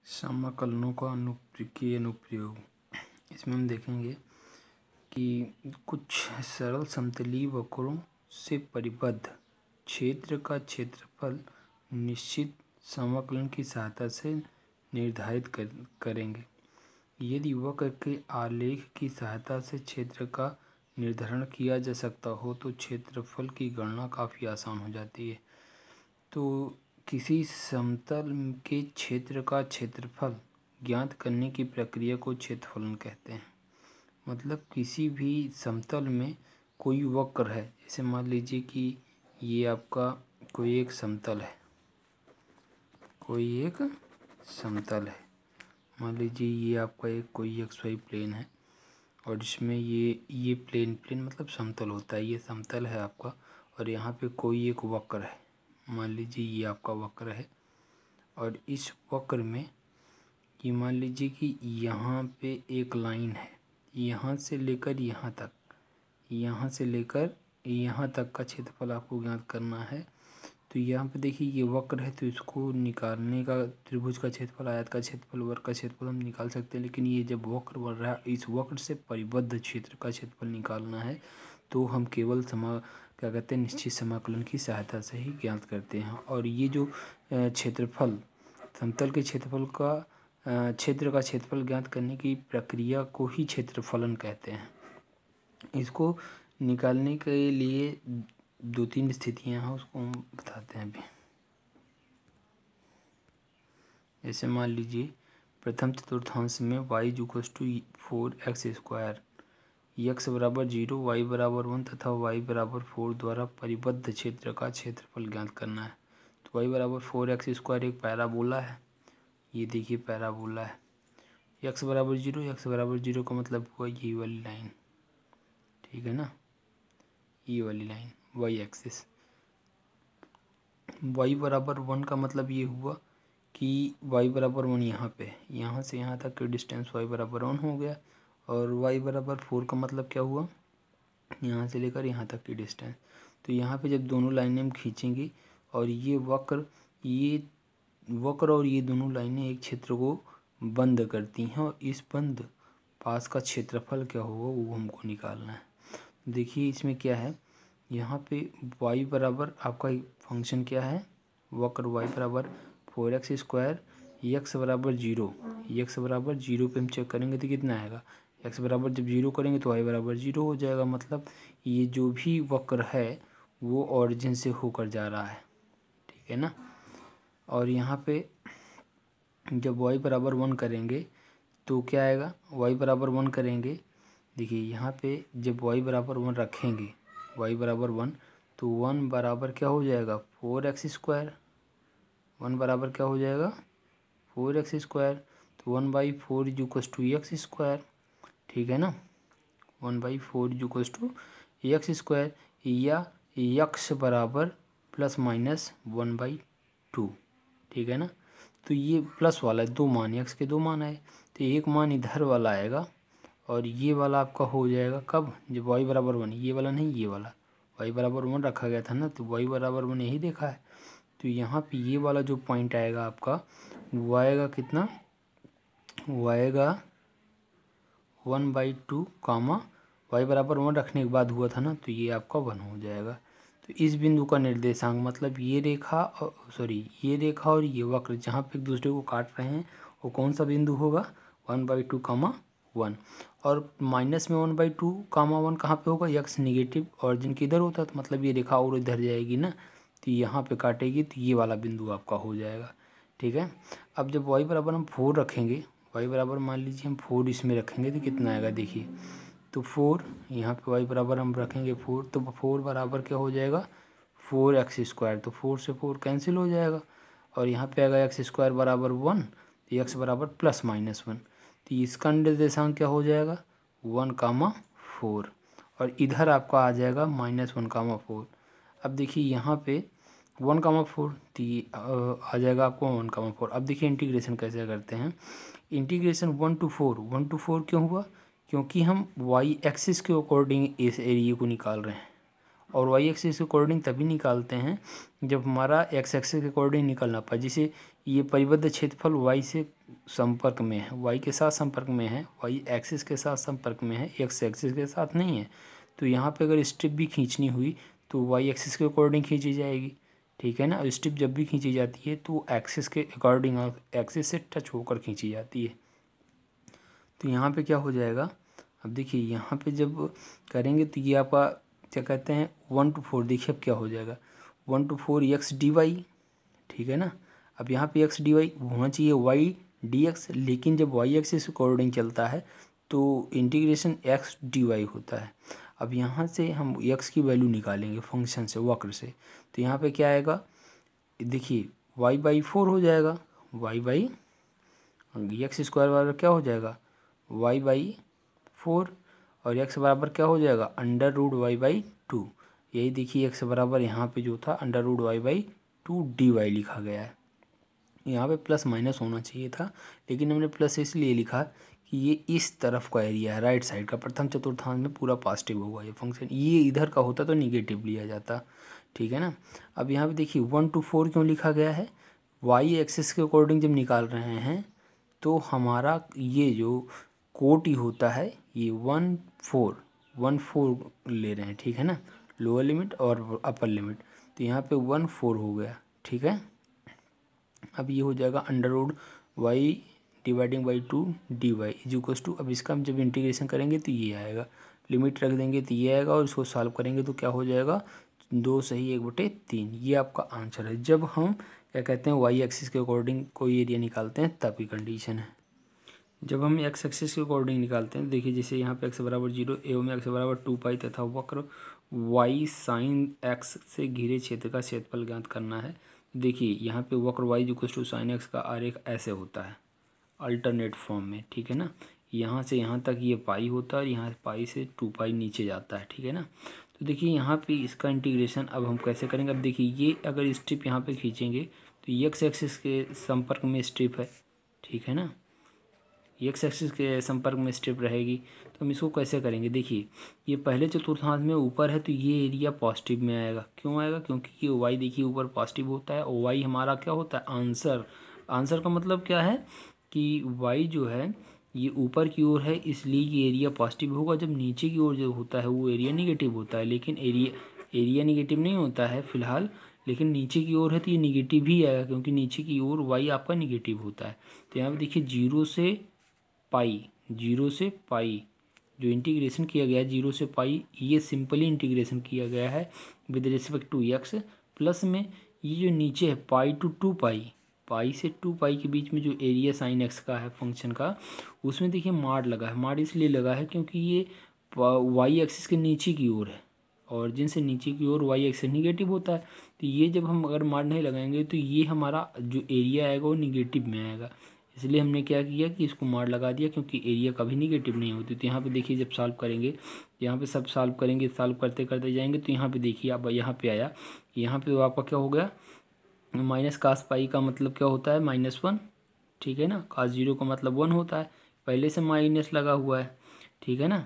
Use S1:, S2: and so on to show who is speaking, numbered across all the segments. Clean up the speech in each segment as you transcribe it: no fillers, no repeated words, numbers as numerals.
S1: समाकलनों का अनुप्रयोग। इसमें हम देखेंगे कि कुछ सरल समतलीय वक्रों से परिबद्ध क्षेत्र का क्षेत्रफल निश्चित समाकलन की सहायता से निर्धारित करेंगे। यदि वक्र के आलेख की सहायता से क्षेत्र का निर्धारण किया जा सकता हो तो क्षेत्रफल की गणना काफ़ी आसान हो जाती है। तो किसी समतल के क्षेत्र का क्षेत्रफल ज्ञात करने की प्रक्रिया को क्षेत्रफलन कहते हैं। मतलब किसी भी समतल में कोई वक्र है, जैसे मान लीजिए कि ये आपका कोई एक समतल है, मान लीजिए ये आपका एक कोई XY प्लेन है और इसमें ये प्लेन मतलब समतल होता है, ये समतल है आपका। और यहाँ पे कोई एक वक्र है, मान लीजिए ये आपका वक्र है और इस वक्र में ये मान लीजिए कि यहाँ पे एक लाइन है, यहाँ से लेकर यहाँ तक का क्षेत्रफल आपको ज्ञात करना है। तो यहाँ पे देखिए ये वक्र है, तो इसको निकालने का त्रिभुज का क्षेत्रफल, आयत का क्षेत्रफल, वर्ग का क्षेत्रफल हम निकाल सकते हैं। लेकिन ये जब वक्र बन रहा है, इस वक्र से परिबद्ध क्षेत्र का क्षेत्रफल निकालना है तो हम केवल निश्चित समाकलन की सहायता से ही ज्ञात करते हैं। और ये जो क्षेत्रफल, समतल के क्षेत्रफल का क्षेत्र का क्षेत्रफल ज्ञात करने की प्रक्रिया को ही क्षेत्रफलन कहते हैं। इसको निकालने के लिए 2-3 स्थितियां हैं, उसको हम बताते हैं अभी। जैसे मान लीजिए प्रथम चतुर्थांश में y = 4x², x बराबर 0, y बराबर 1 तथा y बराबर 4 द्वारा परिबद्ध क्षेत्र का क्षेत्रफल ज्ञात करना है। तो y बराबर 4x² एक पैराबोला है, ये देखिए पैराबोला है। x बराबर 0 का मतलब हुआ ये वाली लाइन, ठीक है ना, ये वाली लाइन y एक्सिस। y बराबर 1 का मतलब ये हुआ कि y बराबर 1 यहाँ पे, यहाँ से यहाँ तक के डिस्टेंस y बराबर 1 हो गया। और y बराबर 4 का मतलब क्या हुआ, यहाँ से लेकर यहाँ तक की डिस्टेंस। तो यहाँ पे जब दोनों लाइनें हम खींचेंगे और ये वक्र और ये दोनों लाइनें एक क्षेत्र को बंद करती हैं, और इस बंद पास का क्षेत्रफल क्या होगा वो हमको निकालना है। देखिए इसमें क्या है, यहाँ पे y बराबर आपका फंक्शन क्या है, वक्र y बराबर 4x², x बराबर 0 पे हम चेक करेंगे तो कितना आएगा, x बराबर जब 0 करेंगे तो y बराबर 0 हो जाएगा। मतलब ये जो भी वक्र है वो ऑरिजिन से होकर जा रहा है, ठीक है ना। और यहाँ पे जब y बराबर 1 करेंगे तो क्या आएगा, y बराबर 1 करेंगे, देखिए यहाँ पे जब y बराबर 1 रखेंगे, y बराबर 1, तो 1 बराबर क्या हो जाएगा 4x², 1 बराबर क्या हो जाएगा 4x²। तो 1/4 = x², ठीक है ना, 1/4 = x², या x बराबर ±1/2, ठीक है ना। तो ये प्लस वाला है, 2 मान, x के 2 मान आए, तो एक मान इधर वाला आएगा और ये वाला आपका हो जाएगा कब, जब y बराबर 1, ये वाला नहीं, ये वाला y बराबर 1 रखा गया था ना, तो y बराबर 1 यही देखा है। तो यहाँ पे ये वाला जो पॉइंट आएगा आपका वो आएगा कितना, वो आएगा 1/2, y बराबर 1 रखने के बाद हुआ था ना, तो ये आपका 1 हो जाएगा। तो इस बिंदु का निर्देशांक मतलब ये रेखा और ये वक्र जहाँ पे एक दूसरे को काट रहे हैं वो कौन सा बिंदु होगा, 1/2, 1। और माइनस में 1/2, 1 कहाँ पे होगा, x निगेटिव ऑरिजिन किधर होता है, तो मतलब ये रेखा और इधर जाएगी ना, तो यहाँ पे काटेगी, तो ये वाला बिंदु आपका हो जाएगा, ठीक है। अब जब y बराबर हम 4 रखेंगे, y बराबर मान लीजिए हम 4 इसमें रखेंगे तो कितना आएगा, देखिए तो 4, यहाँ पे y बराबर हम रखेंगे 4, तो 4 बराबर क्या हो जाएगा 4x², तो 4 से 4 कैंसिल हो जाएगा और यहाँ पे आएगा x² बराबर 1, तो x बराबर ±1, तो इसका निर्देशांक क्या हो जाएगा 1, 4, और इधर आपका आ जाएगा -1, 4। अब देखिए यहाँ पे 1, 4, तो ये आ जाएगा आपको 1, 4। अब देखिए इंटीग्रेशन कैसे करते हैं, इंटीग्रेशन 1 to 4 क्यों हुआ, क्योंकि हम y एक्सिस के अकॉर्डिंग इस एरिया को निकाल रहे हैं, और y एक्सिस के अकॉर्डिंग तभी निकालते हैं जब हमारा x एक्सिस के अकॉर्डिंग निकलना पाए। जैसे ये परिबद्ध क्षेत्रफल y से संपर्क में है, वाई के साथ संपर्क में है, वाई एक्सिस के साथ संपर्क में है, एक्स एक्सिस के साथ नहीं है। तो यहाँ पे अगर स्ट्रिप भी खींचनी हुई तो वाई एक्सिस के अकॉर्डिंग खींची जाएगी, ठीक है ना। स्ट्रिप जब भी खींची जाती है तो एक्सिस के अकॉर्डिंग, एक्सिस से टच होकर खींची जाती है। तो यहाँ पे क्या हो जाएगा, अब देखिए यहाँ पे जब करेंगे तो ये आपका क्या कहते हैं 1 to 4, देखिए अब क्या हो जाएगा 1 to 4 एक्स डी वाई, ठीक है ना। अब यहाँ पे एक्स डी वाई होना चाहिए वाई डी एक्स, लेकिन जब वाई एक्सिस अकॉर्डिंग चलता है तो इंटीग्रेशन एक्स डी वाई होता है। अब यहाँ से हम एक्स की वैल्यू निकालेंगे फंक्शन से, वक्र से, तो यहाँ पे क्या आएगा, देखिए y/4 हो जाएगा, y/, एक्स स्क्वायर बराबर क्या हो जाएगा y/4, और x बराबर क्या हो जाएगा √y/2। यही देखिए x बराबर यहाँ पे जो था √y/2 dy लिखा गया है। यहाँ पे प्लस माइनस होना चाहिए था, लेकिन हमने प्लस इसलिए लिखा कि ये इस तरफ का एरिया है, राइट साइड का, प्रथम चतुर्थांश में पूरा पॉजिटिव होगा ये फंक्शन, ये इधर का होता तो निगेटिव लिया जाता, ठीक है ना। अब यहाँ पे देखिए 1 to 4 क्यों लिखा गया है, वाई एक्सिस के अकॉर्डिंग जब निकाल रहे हैं तो हमारा ये जो कोटि होता है ये 1/4 ले रहे हैं, ठीक है ना, लोअर लिमिट और अपर लिमिट, तो यहाँ पे 1/4 हो गया, ठीक है। अब ये हो जाएगा √y/2 dy = अब इसका हम जब इंटीग्रेशन करेंगे तो ये आएगा, लिमिट रख देंगे तो ये आएगा, और इसको सॉल्व करेंगे तो क्या हो जाएगा 2 सही 1/3, ये आपका आंसर है। जब हम क्या कहते हैं वाई एक्सिस के अकॉर्डिंग कोई एरिया निकालते हैं तब की कंडीशन है। जब हम एक्स एक्सिस के अकॉर्डिंग निकालते हैं, देखिए जैसे यहाँ पे x बराबर 0 एवं x बराबर 2π तथा वक्र y sin x से घिरे क्षेत्र का क्षेत्रफल ज्ञात करना है। देखिए यहाँ पे वक्र y = sin x का आरेख ऐसे होता है अल्टरनेट फॉर्म में, ठीक है ना। यहाँ से यहाँ तक ये पाई होता है और यहाँ पाई से 2π नीचे जाता है, ठीक है ना। तो देखिए यहाँ पे इसका इंटीग्रेशन अब हम कैसे करेंगे, अब देखिए ये अगर स्ट्रिप यहाँ पे खींचेंगे तो एक्स एक्सिस के संपर्क में स्ट्रिप है, ठीक है ना, एक्स एक्सिस के संपर्क में स्ट्रिप रहेगी। तो हम इसको कैसे करेंगे, देखिए ये पहले चतुर्थांश में ऊपर है तो ये एरिया पॉजिटिव में आएगा, क्यों आएगा, क्योंकि ये वाई देखिए ऊपर पॉजिटिव होता है और वाई हमारा क्या होता है आंसर। आंसर का मतलब क्या है कि वाई जो है ये ऊपर की ओर है, इसलिए ये एरिया पॉजिटिव होगा। जब नीचे की ओर जो होता है वो एरिया निगेटिव होता है, लेकिन एरिया निगेटिव नहीं होता है फिलहाल, लेकिन नीचे की ओर है तो ये निगेटिव ही आएगा, क्योंकि नीचे की ओर वाई आपका निगेटिव होता है। तो यहाँ पे देखिए 0 से पाई जो इंटीग्रेशन किया गया है 0 से पाई, ये सिंपली इंटीग्रेशन किया गया है with respect to x, plus में ये जो नीचे है पाई टू 2π, पाई से 2π के बीच में जो एरिया साइन एक्स का है फंक्शन का, उसमें देखिए माड लगा है। माड इसलिए लगा है क्योंकि ये वाई एक्सिस के नीचे की ओर है, और जिनसे नीचे की ओर वाई एक्सिस निगेटिव होता है, तो ये जब हम अगर माड नहीं लगाएंगे तो ये हमारा जो एरिया आएगा वो निगेटिव में आएगा। इसलिए हमने क्या किया कि इसको मार लगा दिया, क्योंकि एरिया कभी निगेटिव नहीं होती। तो यहाँ पे देखिए जब सॉल्व करेंगे, यहाँ पे सब सॉल्व करेंगे, सॉल्व करते करते जाएंगे तो यहाँ पे देखिए अब यहाँ पे आया, यहाँ पे आपका क्या हो गया माइनस कास पाई का मतलब क्या होता है -1, ठीक है ना। कास 0 का मतलब 1 होता है, पहले से माइनस लगा हुआ है, ठीक है ना।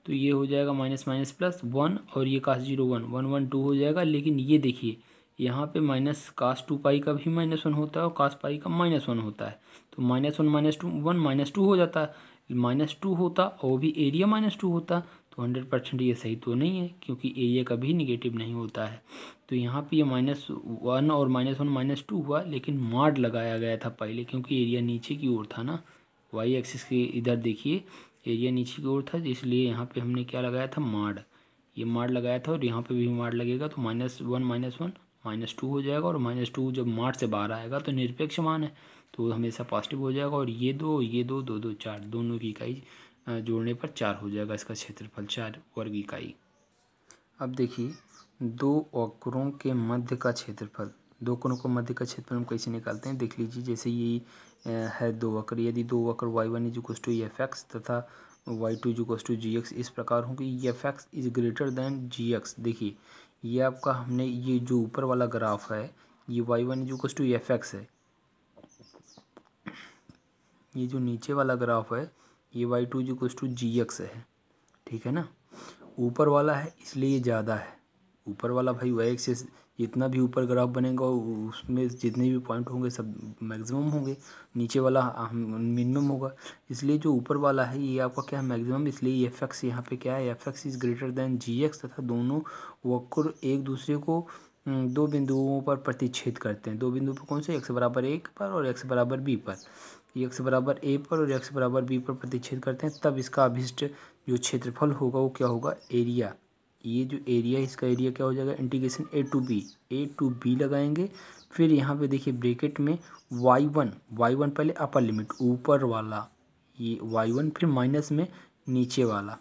S1: तो ये हो जाएगा माइनस माइनस प्लस 1, और ये कास 0 1 1 1 2 हो जाएगा। लेकिन ये देखिए यहाँ पे माइनस कास 2π का भी -1 होता है और कास पाई का -1 होता है, तो -1 -2 1 -2 हो जाता है, -2 होता और वो भी एरिया -2 होता, तो 100% ये सही तो नहीं है, क्योंकि एरिया कभी निगेटिव नहीं होता है। तो यहाँ पे ये -1 और -1 -2 हुआ, लेकिन माड लगाया गया था पहले, क्योंकि एरिया नीचे की ओर था ना, वाई एक्सिस के इधर देखिए एरिया नीचे की ओर था, इसलिए यहाँ पे हमने क्या लगाया था माड, ये माड लगाया था, और यहाँ पे भी माड लगेगा, तो -1 -2 हो जाएगा, और -2 जब माड से बाहर आएगा तो निरपेक्ष मान है, तो हमेशा पॉजिटिव हो जाएगा। और ये दो 2 2 4 दोनों की इकाई जोड़ने पर 4 हो जाएगा इसका क्षेत्रफल, 4 वर्ग इकाई। अब देखिए दो वक्रों के मध्य का क्षेत्रफल, दो कोणों के मध्य का क्षेत्रफल हम कैसे निकालते हैं देख लीजिए। जैसे ये है दो वक्र, यदि दो वक्र y1 = f(x) तथा y2 = gx इस प्रकार हों कि f(x) is greater than gx। देखिए ये आपका हमने ये जो ऊपर वाला ग्राफ है ये y1 = f(x) है, ये जो नीचे वाला ग्राफ है ये y2 = gx है, ठीक है ना। ऊपर वाला है इसलिए ये ज़्यादा है, ऊपर वाला भाई y एक्सिस जितना भी ऊपर ग्राफ बनेगा उसमें जितने भी पॉइंट होंगे सब मैक्सिमम होंगे, नीचे वाला मिनिमम होगा। इसलिए जो ऊपर वाला है ये आपका क्या है, मैक्सिमम। इसलिए एफ एक्स यहाँ पे क्या है, f x is greater than g x, तथा दोनों वक्र एक दूसरे को दो बिंदुओं पर प्रतिच्छेद करते हैं। दो बिंदु पर कौन से, एक्स बराबर 1 पर और एक्स बराबर बी पर। एक्स बराबर ए पर और एक्स बराबर बी पर प्रतिच्छेद करते हैं, तब इसका अभिष्ट जो क्षेत्रफल होगा वो क्या होगा, एरिया। ये जो एरिया है इसका एरिया क्या हो जाएगा, इंटीग्रेशन ए टू बी लगाएंगे। फिर यहाँ पे देखिए ब्रैकेट में y1 पहले अपर लिमिट ऊपर वाला, ये y1, फिर माइनस में नीचे वाला।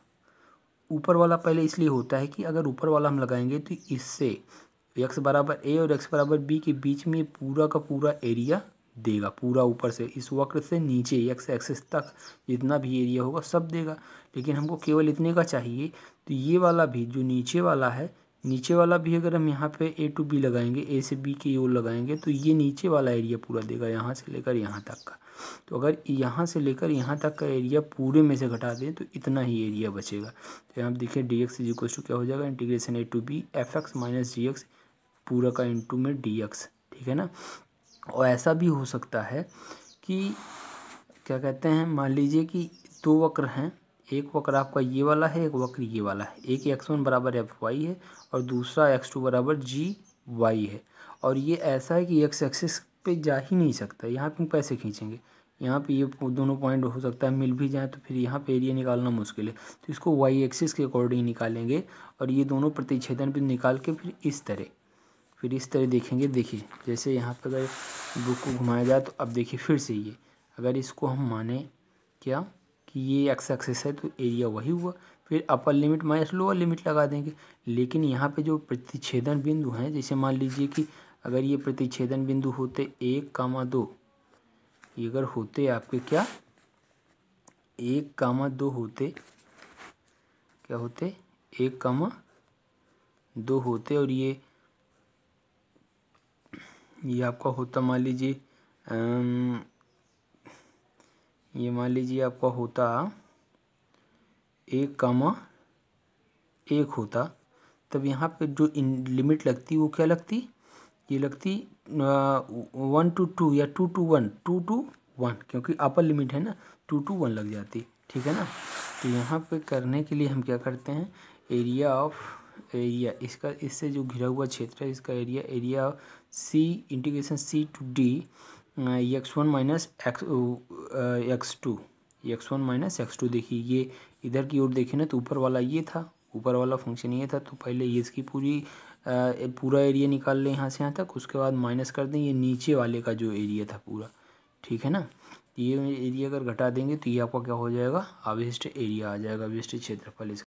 S1: ऊपर वाला पहले इसलिए होता है कि अगर ऊपर वाला हम लगाएंगे तो इससे x बराबर a और x बराबर b के बीच में पूरा का पूरा एरिया देगा, पूरा ऊपर से इस वक्र से नीचे x एक्सिस तक जितना भी एरिया होगा सब देगा। लेकिन हमको केवल इतने का चाहिए, तो ये वाला भी जो नीचे वाला है, नीचे वाला भी अगर हम यहाँ पे a टू b लगाएंगे, a से b की ओर लगाएंगे, तो ये नीचे वाला एरिया पूरा देगा, यहाँ से लेकर यहाँ तक का। तो अगर यहाँ से लेकर यहाँ तक का एरिया पूरे में से घटा दें तो इतना ही एरिया बचेगा। तो यहाँ देखिए d x is equal to क्या हो जाएगा, integration a to b f x minus g x पूरा का इंटू में डी एक्स, ठीक है ना। और ऐसा भी हो सकता है कि क्या कहते हैं, मान लीजिए कि दो वक्र हैं, एक वक्र आपका ये वाला है, एक वक्र ये वाला है। एक x1 बराबर एफ वाई है और दूसरा x2 बराबर जी वाई है। और ये ऐसा है कि x एक्सिस पे जा ही नहीं सकता, यहाँ पे हम कैसे खींचेंगे, यहाँ पे ये दोनों पॉइंट हो सकता है मिल भी जाए तो फिर यहाँ पे एरिया निकालना मुश्किल है। तो इसको y एक्सिस के अकॉर्डिंग निकालेंगे और ये दोनों प्रतिच्छेदन पे निकाल के फिर इस तरह देखेंगे। देखिए जैसे यहाँ पर अगर बुक को घुमाया जाए तो अब देखिए फिर से ये अगर इसको हम माने क्या कि ये एक्स एक्सिस है तो एरिया वही हुआ, फिर upper limit minus lower limit लगा देंगे। लेकिन यहाँ पे जो प्रतिच्छेदन बिंदु हैं, जैसे मान लीजिए कि अगर ये प्रतिच्छेदन बिंदु होते 1,2, ये अगर होते आपके क्या 1,2 होते, क्या होते 1,2 होते और ये आपका होता मान लीजिए ये मान लीजिए आपका होता 1,1 होता, तब यहाँ पे जो लिमिट लगती वो क्या लगती, ये लगती 1 to 2 या 2 to 1, 2 to 1, क्योंकि अपर लिमिट है ना, 2 to 1 लग जाती, ठीक है ना। तो यहाँ पे करने के लिए हम क्या करते हैं, एरिया इसका, इससे जो घिरा हुआ क्षेत्र है इसका area c integration c to d x1 minus x2 minus x2। देखिए ये इधर की ओर देखें ना तो ऊपर वाला ये था, ऊपर वाला फंक्शन ये था, तो पहले ये इसकी पूरा एरिया निकाल लें यहाँ से यहाँ तक, उसके बाद माइनस कर दें ये नीचे वाले का जो एरिया था पूरा, ठीक है ना। ये एरिया अगर घटा देंगे तो ये आपका क्या हो जाएगा, अवशिष्ट एरिया आ जाएगा, अवशिष्ट क्षेत्रफल इसका।